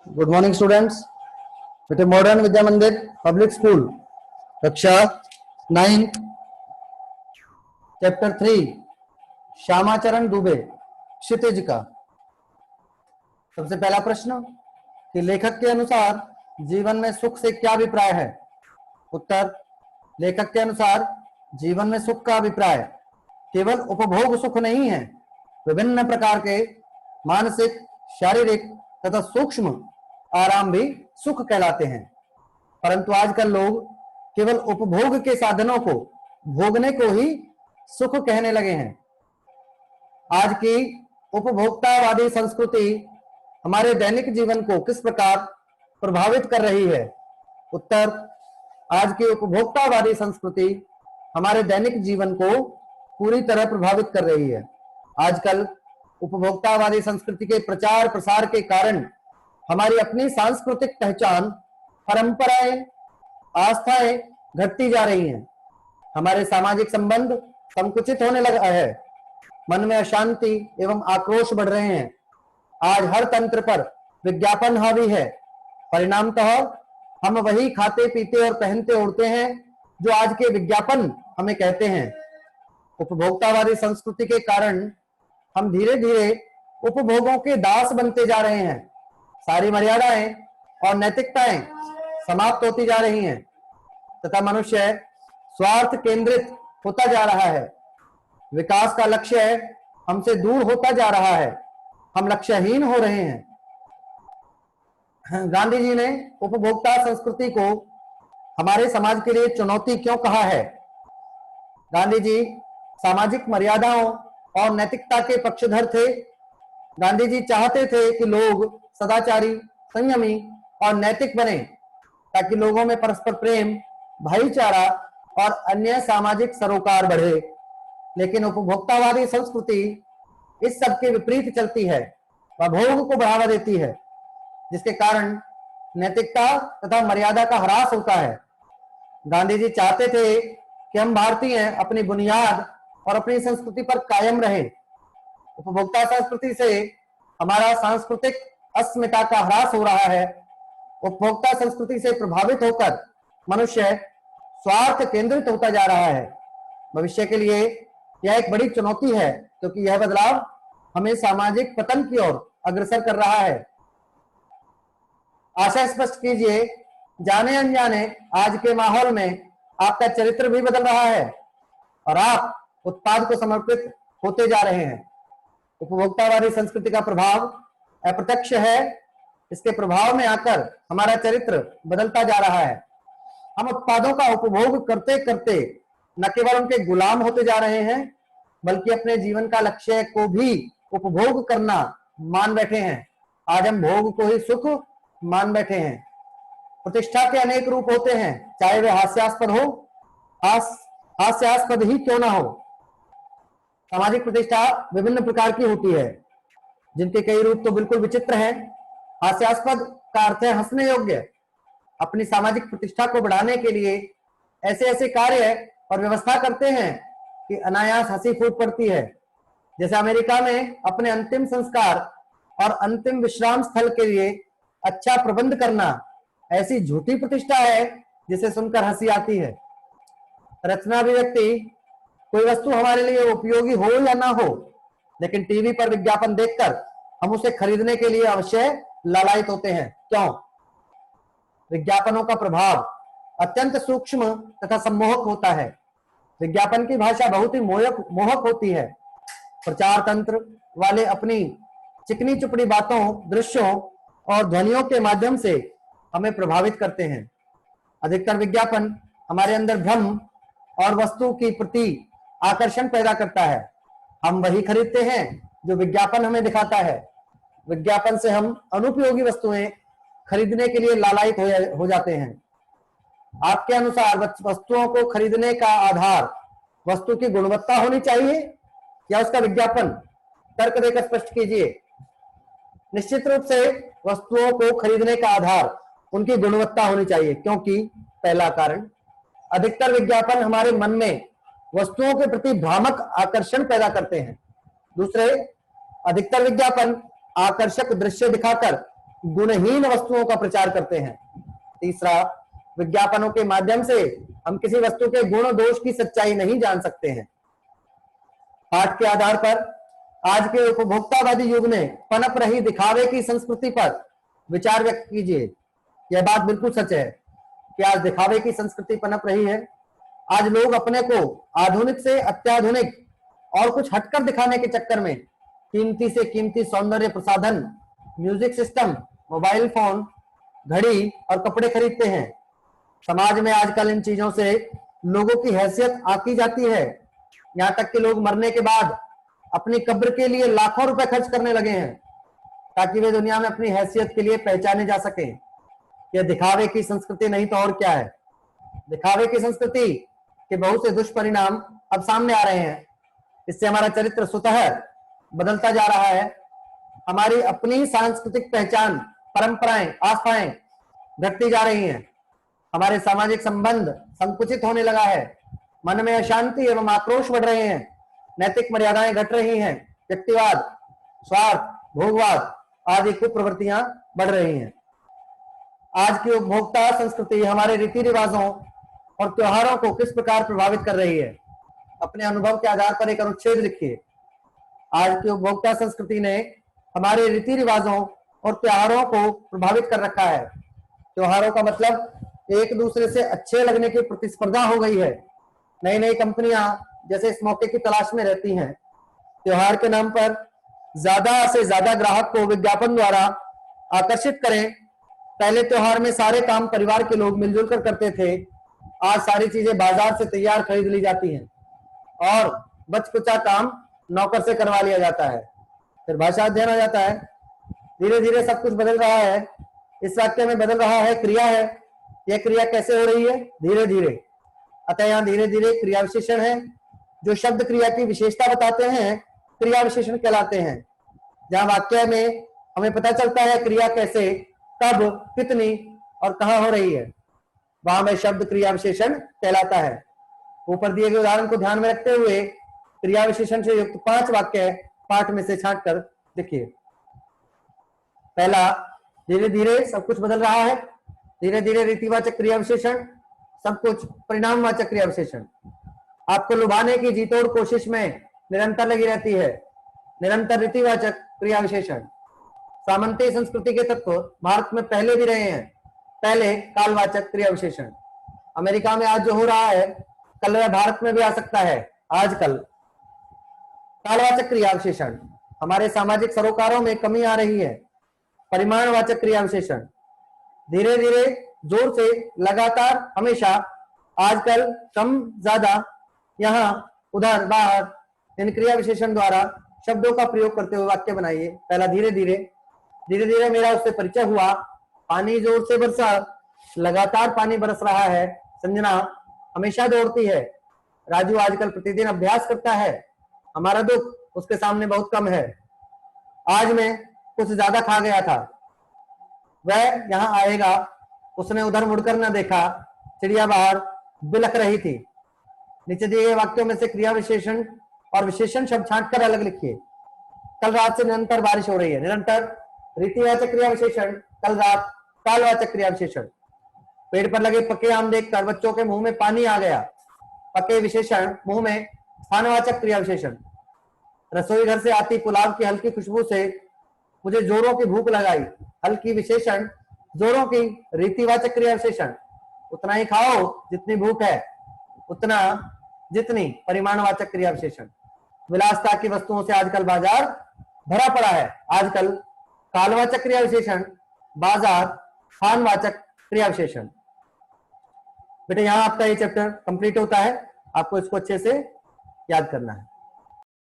Good morning students. बेटे modern विद्या मंदिर public school कक्षा 9 चैप्टर 3 श्यामाचरण दुबे क्षितिज का सबसे पहला प्रश्न कि लेखक के अनुसार जीवन में सुख से क्या अभिप्राय है। उत्तर, लेखक के अनुसार जीवन में सुख का अभिप्राय केवल उपभोग सुख नहीं है, विभिन्न प्रकार के मानसिक, शारीरिक तथा सूक्ष्म आराम भी सुख कहलाते हैं। परंतु आजकल लोग केवल उपभोग के साधनों को भोगने को ही सुख कहने लगे हैं। आज की उपभोक्तावादी संस्कृति हमारे दैनिक जीवन को किस प्रकार प्रभावित कर रही है। उत्तर, आज की उपभोक्तावादी संस्कृति हमारे दैनिक जीवन को पूरी तरह प्रभावित कर रही है। आजकल उपभोक्तावादी संस्कृति के प्रचार प्रसार के कारण हमारी अपनी सांस्कृतिक पहचान, परंपराएं, आस्थाएं घटती जा रही हैं। हमारे सामाजिक संबंध संकुचित होने लगा है। मन में अशांति एवं आक्रोश बढ़ रहे हैं। आज हर तंत्र पर विज्ञापन हावी है। परिणामतः हम वही खाते पीते और पहनते ओढ़ते हैं जो आज के विज्ञापन हमें कहते हैं। उपभोक्तावादी संस्कृति के कारण हम धीरे धीरे उपभोगों के दास बनते जा रहे हैं। सारी मर्यादाएं और नैतिकताएं समाप्त होती जा रही हैं तथा मनुष्य स्वार्थ केंद्रित होता जा रहा है। विकास का लक्ष्य हमसे दूर होता जा रहा है। हम लक्ष्यहीन हो रहे हैं। गांधी जी ने उपभोक्ता संस्कृति को हमारे समाज के लिए चुनौती क्यों कहा है। गांधी जी सामाजिक मर्यादाओं और नैतिकता के पक्षधर थे। गांधी जी चाहते थे कि लोग सदाचारी, संयमी और नैतिक बने ताकि लोगों में परस्पर प्रेम, भाईचारा और अन्य सामाजिक सरोकार बढ़े। लेकिन उपभोक्तावादी संस्कृति इस सब के विपरीत चलती है। वह भोग को बढ़ावा देती है, जिसके कारण नैतिकता तथा मर्यादा का ह्रास होता है। गांधी जी चाहते थे कि हम भारतीय अपनी बुनियाद और अपनी संस्कृति पर कायम रहे। उपभोक्ता संस्कृति से हमारा सांस्कृतिक अस्मिता का ह्रास हो रहा है। उपभोक्ता संस्कृति से प्रभावित होकर मनुष्य स्वार्थ केंद्रित होता जा रहा है। भविष्य के लिए यह एक बड़ी चुनौती है, क्योंकि यह बदलाव हमें सामाजिक पतन की ओर अग्रसर कर रहा है। आशा स्पष्ट कीजिए, जाने अनजाने आज के माहौल में आपका चरित्र भी बदल रहा है और आप उत्पाद को समर्पित होते जा रहे हैं। उपभोक्तावादी संस्कृति का प्रभाव अप्रत्यक्ष है। इसके प्रभाव में आकर हमारा चरित्र बदलता जा रहा है। हम उत्पादों का उपभोग करते करते न केवल उनके गुलाम होते जा रहे हैं, बल्कि अपने जीवन का लक्ष्य को भी उपभोग करना मान बैठे हैं। आज हम भोग को ही सुख मान बैठे हैं। प्रतिष्ठा के अनेक रूप होते हैं, चाहे वे हास्यास्पद हो, हास्यास्पद ही क्यों ना हो। सामाजिक प्रतिष्ठा विभिन्न प्रकार की होती है, जिनके कई रूप तो बिल्कुल विचित्र हैं। हास्यास्पद का अर्थ है हंसने योग्य। अपनी सामाजिक प्रतिष्ठा को बढ़ाने के लिए ऐसे ऐसे कार्य और व्यवस्था करते हैं कि अनायास हंसी फूट पड़ती है। जैसे अमेरिका में अपने अंतिम संस्कार और अंतिम विश्राम स्थल के लिए अच्छा प्रबंध करना ऐसी झूठी प्रतिष्ठा है जिसे सुनकर हंसी आती है। रचना अभिव्यक्ति, कोई वस्तु हमारे लिए उपयोगी हो या ना हो, लेकिन टीवी पर विज्ञापन देखकर हम उसे खरीदने के लिए अवश्य लालायित होते हैं। क्यों? विज्ञापनों का प्रभाव अत्यंत सूक्ष्म तथा सम्मोहक होता है। विज्ञापन की भाषा बहुत ही मोहक होती है। प्रचार तंत्र वाले अपनी चिकनी चुपड़ी बातों, दृश्यों और ध्वनियों के माध्यम से हमें प्रभावित करते हैं। अधिकतर विज्ञापन हमारे अंदर भ्रम और वस्तु की प्रति आकर्षण पैदा करता है। हम वही खरीदते हैं जो विज्ञापन हमें दिखाता है। विज्ञापन से हम अनुपयोगी वस्तुएं खरीदने के लिए लालायित हो जाते हैं। आपके अनुसार वस्तुओं को खरीदने का आधार वस्तु की गुणवत्ता होनी चाहिए या उसका विज्ञापन? तर्क देकर स्पष्ट कीजिए। निश्चित रूप से वस्तुओं को खरीदने का आधार उनकी गुणवत्ता होनी चाहिए, क्योंकि पहला कारण, अधिकतर विज्ञापन हमारे मन में वस्तुओं के प्रति भ्रामक आकर्षण पैदा करते हैं। दूसरे, अधिकतर विज्ञापन आकर्षक दृश्य दिखाकर गुणहीन वस्तुओं का प्रचार करते हैं। तीसरा, विज्ञापनों के माध्यम से हम किसी वस्तु के गुण दोष की सच्चाई नहीं जान सकते हैं। पाठ के आधार पर आज के उपभोक्तावादी युग में पनप रही दिखावे की संस्कृति पर विचार व्यक्त कीजिए। यह बात बिल्कुल सच है कि आज दिखावे की संस्कृति पनप रही है। आज लोग अपने को आधुनिक से अत्याधुनिक और कुछ हटकर दिखाने के चक्कर में कीमती से कीमती सौंदर्य प्रसाधन, म्यूजिक सिस्टम, मोबाइल फोन, घड़ी और कपड़े खरीदते हैं। समाज में आजकल इन चीजों से लोगों की हैसियत आंकी जाती है। यहाँ तक कि लोग मरने के बाद अपनी कब्र के लिए लाखों रुपए खर्च करने लगे हैं ताकि वे दुनिया में अपनी हैसियत के लिए पहचाने जा सके। यह दिखावे की संस्कृति नहीं तो और क्या है। दिखावे की संस्कृति के बहुत से दुष्परिणाम अब सामने आ रहे हैं। इससे हमारा चरित्र स्वतः बदलता जा रहा है। हमारी अपनी सांस्कृतिक पहचान, परंपराएं, आस्थाएं घटती जा रही हैं। हमारे सामाजिक संबंध संकुचित होने लगा है। मन में अशांति एवं आक्रोश बढ़ रहे हैं। नैतिक मर्यादाएं घट रही हैं। व्यक्तिवाद, स्वार्थ, भोगवाद आदि कुप्रवृत्तियां बढ़ रही हैं। आज की उपभोक्ता संस्कृति हमारे रीति रिवाजों और त्योहारों को किस प्रकार प्रभावित कर रही है? अपने अनुभव के आधार पर एक अनुच्छेद लिखिए। आज की उपभोक्ता संस्कृति ने हमारे रीति रिवाजों और त्योहारों को प्रभावित कर रखा है। त्योहारों का मतलब एक दूसरे से अच्छे लगने की प्रतिस्पर्धा हो गई है। नई नई कंपनियां जैसे इस मौके की तलाश में रहती हैं। त्योहार के नाम पर ज्यादा से ज्यादा ग्राहक को विज्ञापन द्वारा आकर्षित करें। पहले त्योहार में सारे काम परिवार के लोग मिलजुल कर करते थे। आज सारी चीजें बाजार से तैयार खरीद ली जाती हैं और बचकुचा काम नौकर से करवा लिया जाता है। फिर भाषा अध्ययन आ जाता है। धीरे धीरे सब कुछ बदल रहा है। इस वाक्य में बदल रहा है क्रिया है। यह क्रिया कैसे हो रही है? धीरे धीरे। अतः यहाँ धीरे धीरे क्रिया विशेषण है जो शब्द क्रिया की विशेषता बताते हैं, क्रिया विशेषण कहलाते हैं। जहां वाक्य में हमें पता चलता है क्रिया कैसे, कब, कितनी और कहां हो रही है, वहां में शब्द क्रिया विशेषण कहलाता है। ऊपर दिए गए उदाहरण को ध्यान में रखते हुए क्रिया विशेषण से युक्त 5 वाक्य पाठ में से छांट कर देखिए। पहला, धीरे धीरे सब कुछ बदल रहा है। धीरे धीरे रीतिवाचक क्रिया विशेषण, सब कुछ परिणामवाचक क्रिया विशेषण। आपको लुभाने की जीतोड़ कोशिश में निरंतर लगी रहती है। निरंतर रीतिवाचक क्रिया विशेषण। सामंती संस्कृति के तत्व भारत में पहले भी रहे हैं। पहले कालवाचक क्रिया विशेषण। अमेरिका में आज जो हो रहा है कल वह भारत में भी आ सकता है। आजकल कालवाचक क्रिया विशेषण। हमारे सामाजिक सरोकारों में कमी आ रही है। परिमाणवाचक क्रिया विशेषण। धीरे धीरे, जोर से, लगातार, हमेशा, आजकल, कम, ज्यादा, यहाँ, उधर, बाहर, इन क्रिया विशेषण द्वारा शब्दों का प्रयोग करते हुए वाक्य बनाइए। पहला, धीरे धीरे। धीरे धीरे मेरा उससे परिचय हुआ। पानी जोर से बरसा। लगातार पानी बरस रहा है। संजना हमेशा दौड़ती है। राजू आजकल प्रतिदिन अभ्यास करता है। हमारा दुख उसके सामने बहुत कम है। आज मैं कुछ ज्यादा खा गया था। वह यहाँ आएगा। उसने उधर मुड़कर न देखा। चिड़िया बाहर बिलख रही थी। नीचे दिए गए वाक्यों में से क्रिया विशेषण और विशेषण शब्द छांटकर अलग लिखिए। कल रात से निरंतर बारिश हो रही है। निरंतर रीतिवाचक क्रिया विशेषण। कल रात कालवाचक क्रिया विशेषण। पेड़ पर लगे पके आम देखकर बच्चों के मुंह में पानी आ गया। पके विशेषण, मुंह में स्थानवाचक क्रिया विशेषण। रसोई घर से आती पुलाव की हल्की खुशबू से मुझे जोरों की भूख लगाई। हल्की विशेषण, जोरों की रीतिवाचक क्रिया विशेषण। उतना ही खाओ जितनी भूख है, उतना जितनी परिमाणवाचक क्रिया विशेषण। विलासता की वस्तुओं से आजकल बाजार भरा पड़ा है। आजकल कालवाचक क्रिया विशेषण, बाजार, स्थानवाचक क्रिया विशेषण। बेटे यहाँ आपका ये चैप्टर कंप्लीट होता है। आपको इसको अच्छे से याद करना है।